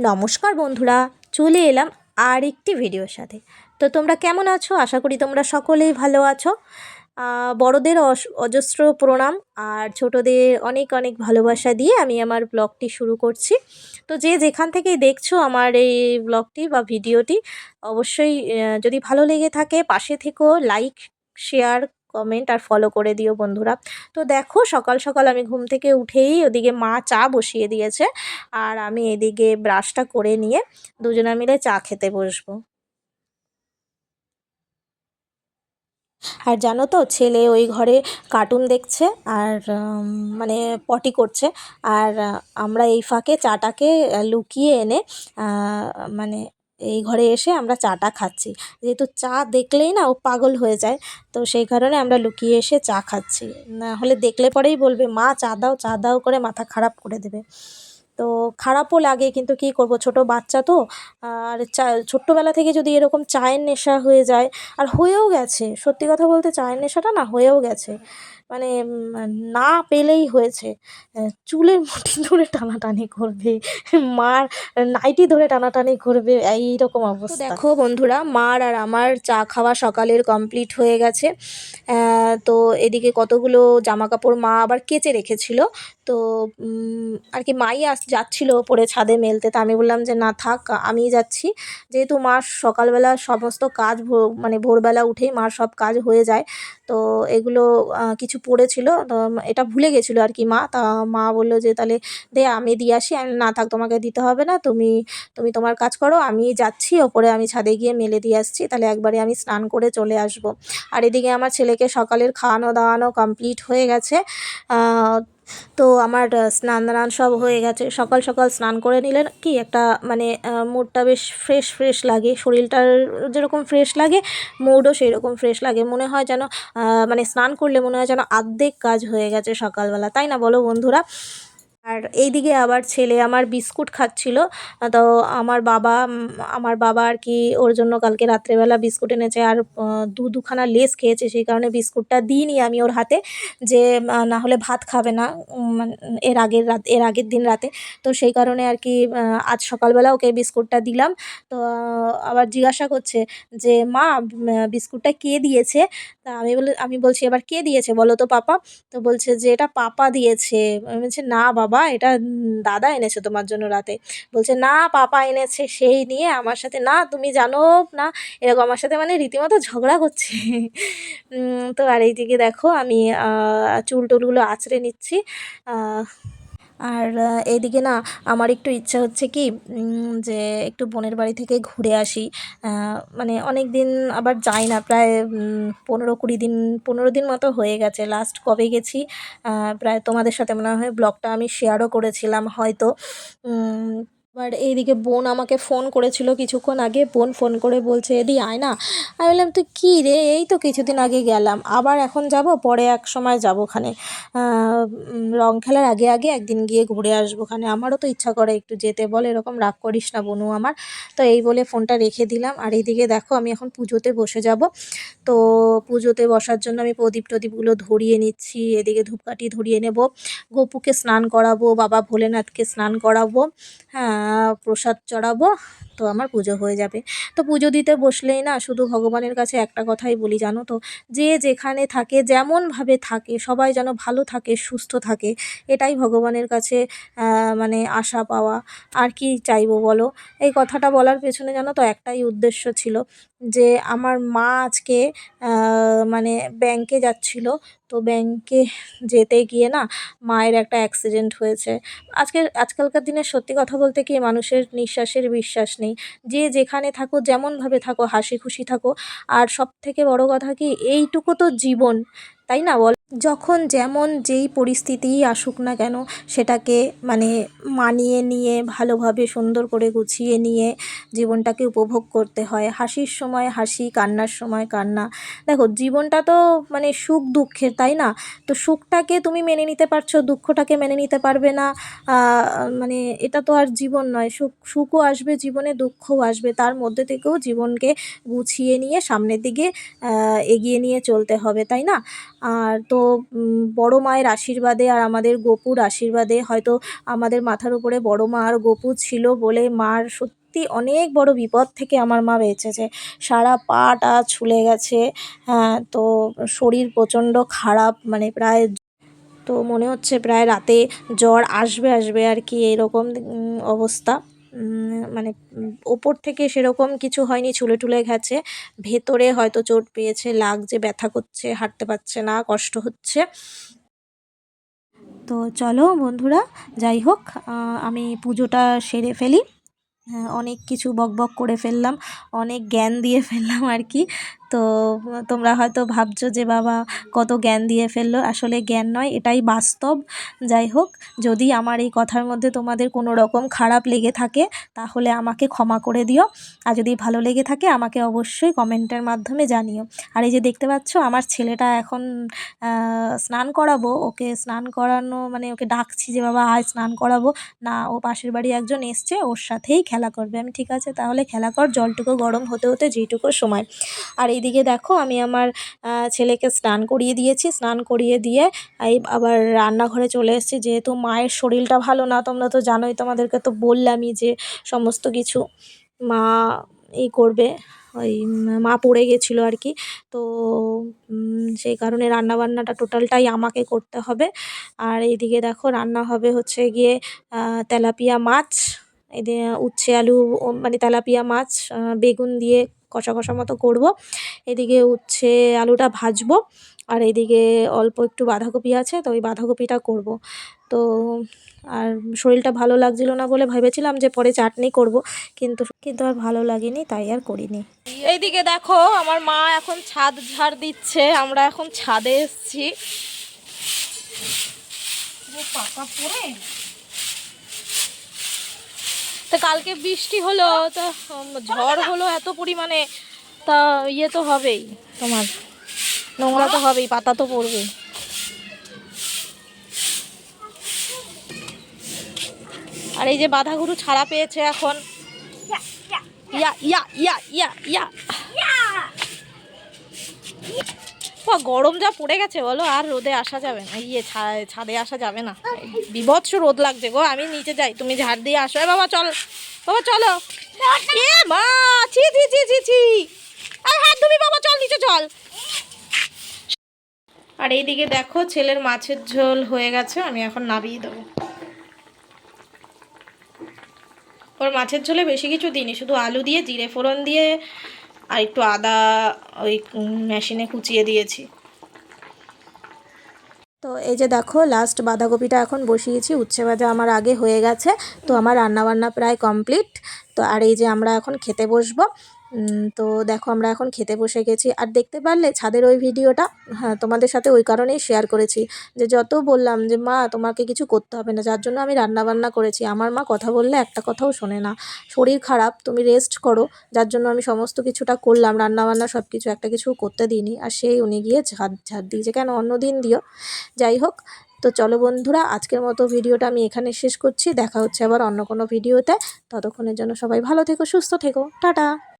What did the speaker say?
নমস্কার বন্ধুরা, চলে এলাম আর একটি ভিডিওর সাথে। তো তোমরা কেমন আছো? আশা করি তোমরা সকলেই ভালো আছো। বড়দের অজস্র প্রণাম আর ছোটদের অনেক অনেক ভালোবাসা দিয়ে আমি আমার ব্লগটি শুরু করছি। তো যে যেখান থেকেই দেখছো আমার এই ব্লগটি বা ভিডিওটি, অবশ্যই যদি ভালো লেগে থাকে পাশে থেকো, লাইক, শেয়ার, কমেন্ট আর ফলো করে দিও বন্ধুরা। তো দেখো, সকাল সকাল আমি ঘুম থেকে উঠেই ওদিকে মা চা বসিয়ে দিয়েছে আর আমি এদিকে ব্রাশটা করে নিয়ে দুজনে মিলে চা খেতে বসবো। আর জানো তো, ছেলে ওই ঘরে কার্টুন দেখছে আর মানে পটি করছে। আর আমরা এই ফাঁকে চাটাকে লুকিয়ে এনে আহ, মানে এই ঘরে এসে আমরা চাটা খাচ্ছি। যেহেতু চা দেখলেই না ও পাগল হয়ে যায়, তো সেই কারণে আমরা লুকিয়ে এসে চা খাচ্ছি। না হলে দেখলে পরেই বলবে মা চা দাও চা দাও করে মাথা খারাপ করে দেবে। তো খারাপও লাগে, কিন্তু কী করব, ছোট বাচ্চা তো। আর ছোট্টবেলা থেকে যদি এরকম চায়ের নেশা হয়ে যায়, আর হয়েও গেছে, সত্যি কথা বলতে চায়ের নেশাটা না হয়েও গেছে, মানে না পেলেই হয়েছে। চুলের মুঠি ধরে টানাটানি করবে, মার নাইটি ধরে টানাটানি করবে, এইরকম অবস্থা। দেখো বন্ধুরা, মার আর আমার চা খাওয়া সকালের কমপ্লিট হয়ে গেছে। তো এদিকে কতগুলো জামা কাপড় মা আবার কেচে রেখেছিল। তো আর কি মাই যাচ্ছিল ওপরে ছাদে মেলতে, তা আমি বললাম যে না থাক, আমিই যাচ্ছি। যেহেতু মার সকালবেলা সমস্ত কাজ মানে ভোরবেলা উঠেই মার সব কাজ হয়ে যায়। তো এগুলো কিছু পড়েছিল, তো এটা ভুলে গেছিলো আর কি মা। তা মা বললো যে তাহলে দে আমি দিয়ে আসি। আমি না থাক, তোমাকে দিতে হবে না, তুমি তুমি তোমার কাজ করো, আমি যাচ্ছি ওপরে, আমি ছাদে গিয়ে মেলে দিয়ে আসছি, তাহলে একবারে আমি স্নান করে চলে আসবো। আর এদিকে আমার ছেলেকে সকালের খাওয়ানো দাওয়ানো কমপ্লিট হয়ে গেছে। তো আমার স্নান দান সব হয়ে গেছে। সকাল সকাল স্নান করে নিলে কি একটা মানে মুডটা বেশ ফ্রেশ ফ্রেশ লাগে, শরীরটার যেরকম ফ্রেশ লাগে মুডও সেই রকম ফ্রেশ লাগে। মনে হয় যেন মানে স্নান করলে মনে হয় যেন অর্ধেক কাজ হয়ে গেছে সকালবেলা, তাই না বলো বন্ধুরা? আর এইদিকে আবার ছেলে আমার বিস্কুট খাচ্ছিল। তো আমার বাবা আর কি ওর জন্য কালকে রাত্রেবেলা বিস্কুট এনেছে, আর দুখানা লেস খেয়েছে, সেই কারণে বিস্কুটটা দিইনি আমি ওর হাতে, যে না হলে ভাত খাবে না এর আগের দিন রাতে। তো সেই কারণে আর কি আজ সকালবেলা ওকে বিস্কুটটা দিলাম। তো আবার জিজ্ঞাসা করছে যে মা, বিস্কুটটা কে দিয়েছে? তা আমি বলছি এবার কে দিয়েছে বলো তো পাপা? তো বলছে যে এটা পাপা দিয়েছে। আমি বলছি না বাবা, এটা দাদা এনেছে তোমার জন্য রাতে। বলছে না, পাপা এনেছে, সেই নিয়ে আমার সাথে, না তুমি জানো না, এরকম আমার সাথে মানে রীতিমতো ঝগড়া করছে। তো আর এইদিকে দেখো আমি চুল টুলগুলো আঁচড়ে নিচ্ছি। আর এইদিকে না আমার একটু ইচ্ছা হচ্ছে কি, যে একটু বোনের বাড়ি থেকে ঘুরে আসি। মানে অনেক দিন আবার যাই না, প্রায় 15-20 দিন, 15 দিন মতো হয়ে গেছে লাস্ট কবে গেছি। প্রায় তোমাদের সাথে মনে হয় ব্লগটা আমি শেয়ারও করেছিলাম হয়তো। এবার এইদিকে বোন আমাকে ফোন করেছিল কিছুক্ষণ আগে, বোন ফোন করে বলছে এদি আয় না। আমি বললাম তুই কী রে, এই তো কিছুদিন আগে গেলাম, আবার এখন যাব, পরে এক সময় যাব ওখানে, রং খেলার আগে আগে একদিন গিয়ে ঘুরে আসবো ওখানে, আমারও তো ইচ্ছা করে একটু যেতে। বলে এরকম রাগ করিস না বনু আমার। তো এই বলে ফোনটা রেখে দিলাম। আর এইদিকে দেখো আমি এখন পুজোতে বসে যাব। তো পুজোতে বসার জন্য আমি প্রদীপ টদীপগুলো ধরিয়ে নিচ্ছি, এদিকে ধূপকাঠি ধরিয়ে নেব, গপুকে স্নান করাবো, বাবা ভোলেনাথকে স্নান করাবো, হ্যাঁ প্রসাদ চড়াবো, তো আমার পুজো হয়ে যাবে। তো পুজো দিতে বসলেই না শুধু ভগবানের কাছে একটা কথাই বলি জানো তো, যে যেখানে থাকে যেমনভাবে থাকে সবাই যেন ভালো থাকে, সুস্থ থাকে, এটাই ভগবানের কাছে মানে আশা পাওয়া। আর কি চাইবো বলো? এই কথাটা বলার পেছনে জানো তো একটাই উদ্দেশ্য ছিল, যে আমার মা আজকে মানে ব্যাংকে যাচ্ছিল। তো ব্যাংকে যেতে গিয়ে না মায়ের একটা অ্যাক্সিডেন্ট হয়েছে। আজকালকার দিনে সত্যি কথা বলতে কি মানুষের নিঃশ্বাসের বিশ্বাস নেই। যে যেখানে থাকো যেমনভাবে থাকো হাসি খুশি থাকো। আর সবথেকে বড় কথা কি, এইটুকু তো জীবন, তাই না বল? যখন যেমন যেই পরিস্থিতিই আসুক না কেন, সেটাকে মানে মানিয়ে নিয়ে ভালোভাবে সুন্দর করে গুছিয়ে নিয়ে জীবনটাকে উপভোগ করতে হয়। হাসির সময় হাসি, কান্নার সময় কান্না। দেখো জীবনটা তো মানে সুখ দুঃখের, তাই না? তো সুখটাকে তুমি মেনে নিতে পারছো, দুঃখটাকে মেনে নিতে পারবে না, মানে এটা তো আর জীবন নয়। সুখও আসবে জীবনে, দুঃখও আসবে, তার মধ্যে থেকেও জীবনকে গুছিয়ে নিয়ে সামনের দিকে এগিয়ে নিয়ে চলতে হবে, তাই না? আর তো বড় মায়ের আশীর্বাদে আর আমাদের গপুর আশীর্বাদে হয়তো আমাদের মাথার উপরে বড় মা আর গপু ছিল বলে মার সত্যি অনেক বড় বিপদ থেকে আমার মা বেঁচেছে। সারা পা-টা ছুলে গেছে, হ্যাঁ, তো শরীর প্রচণ্ড খারাপ, মানে প্রায়, তো মনে হচ্ছে প্রায় রাতে জ্বর আসবে আসবে আর কি, এরকম অবস্থা। মানে ওপর থেকে সেরকম কিছু হয়নি, ছুলে টুলে গেছে, ভেতরে হয়তো চোট পেয়েছে, লাগছে, ব্যথা করছে, হাঁটতে পারছে না, কষ্ট হচ্ছে। তো চলো বন্ধুরা, যাই হোক, আমি পুজোটা সেরে ফেলি। হ্যাঁ, অনেক কিছু বকবক করে ফেললাম, অনেক জ্ঞান দিয়ে ফেললাম আর কি। তো তোমরা হয়তো ভাবছো যে বাবা কত জ্ঞান দিয়ে ফেললো, আসলে জ্ঞান নয়, এটাই বাস্তব। যাই হোক, যদি আমার এই কথার মধ্যে তোমাদের কোনো রকম খারাপ লেগে থাকে তাহলে আমাকে ক্ষমা করে দিও, আর যদি ভালো লেগে থাকে আমাকে অবশ্যই কমেন্টের মাধ্যমে জানিও। আর এই যে দেখতে পাচ্ছ আমার ছেলেটা এখন স্নান করাবো, ওকে স্নান করানো মানে ওকে ডাকছি যে বাবা আয় স্নান করাবো, না ও পাশের বাড়ি একজন এসছে ওর সাথেই খেলা করবে। আমি ঠিক আছে তাহলে খেলা কর, জলটুকু গরম হতে হতে যেইটুকু সময়। আর এইদিকে দেখো আমি আমার ছেলেকে স্নান করিয়ে দিয়েছি, স্নান করিয়ে দিয়ে এই আবার রান্নাঘরে চলে এসেছি, যেহেতু মায়ের শরীরটা ভালো না, তোমরা তো জানোই, তোমাদেরকে তো বললামই যে সমস্ত কিছু মা এই করবে, ওই মা পড়ে গেছিলো আর কি। তো সেই কারণে রান্নাবান্নাটা টোটালটাই আমাকে করতে হবে। আর এইদিকে দেখো রান্না হবে হচ্ছে গিয়ে তেলাপিয়া মাছ, এদিকে উচ্ছে আলু, মানে তেলাপিয়া মাছ বেগুন দিয়ে কষা কষা মতো করব। এদিকে উচ্ছে আলুটা ভাজবো, আর এদিকে অল্প একটু বাঁধাকপি আছে, তো ওই বাঁধাকপিটা করব। তো আর শরীরটা ভালো লাগছিল না বলে ভেবেছিলাম যে পরে চাটনি করব, কিন্তু কিন্তু আর ভালো লাগেনি, তাই আর করিনি। এইদিকে দেখো আমার মা এখন ছাদ ঝাড় দিচ্ছে, আমরা এখন ছাদে এসেছি। পাকা পড়ে তা কালকে বৃষ্টি হলো, তা ঝড় হলো এত পরিমাণে, তা ইয়ে তো হবেই, তোমার নোংরা তো হবেই, পাতা তো পড়বে। আর এই যে বাঁধাগুরু ছাড়া পেয়েছে এখন, ইয়া ইয়া ইয়া ইয়া ইয়া, গরম যা পড়ে গেছে বলো, আর রোদে আসা যাবে না, ছাদে আসা যাবে না, বিভৎস রোদ লাগছে গো। আমি নিচে যাই, তুমি ঝাড় দিয়ে আসো। বাবা চল, বাবা চলো, এ মা, ছি ছি ছি ছি ছি, আর হাত ধুবি বাবা, চল নিচে চল। আর এইদিকে দেখো ছেলের মাছের ঝোল হয়ে গেছে, আমি এখন নামিয়ে দেবো। ওর মাছের ঝোলে বেশি কিছু দিইনি, শুধু আলু দিয়ে জিরে ফোড়ন দিয়ে আর একটু আদা ওই মেশিনে কুচিয়ে দিয়েছি। তো এই যে দেখো লাস্ট বাঁধাকপিটা এখন বসিয়েছি, উচ্ছে ভাজা আমার আগে হয়ে গেছে, তো আমার রান্নাবান্না প্রায় কমপ্লিট। তো আর এই যে আমরা এখন খেতে বসবো। তো দেখো আমরা এখন খেতে বসে গেছি। আর দেখতে পারলে ছাদের ওই ভিডিওটা, হ্যাঁ তোমাদের সাথে ওই কারণেই শেয়ার করেছি, যে যত বললাম যে মা তোমাকে কিছু করতে হবে না, যার জন্য আমি রান্নাবান্না করেছি, আমার মা কথা বললে একটা কথাও শোনে না, শরীর খারাপ তুমি রেস্ট করো, যার জন্য আমি সমস্ত কিছুটা করলাম, রান্নাবান্না সব কিছু, একটা কিছু করতে দিইনি, আর সেই উনি গিয়ে ঝাড় দিয়েছে, কেন অন্য দিন দিও। যাই হোক, তো চলো বন্ধুরা আজকের মতো ভিডিওটা আমি এখানে শেষ করছি, দেখা হচ্ছে আবার অন্য কোনো ভিডিওতে। ততক্ষণের জন্য সবাই ভালো থেকো, সুস্থ থেকো, টাটা।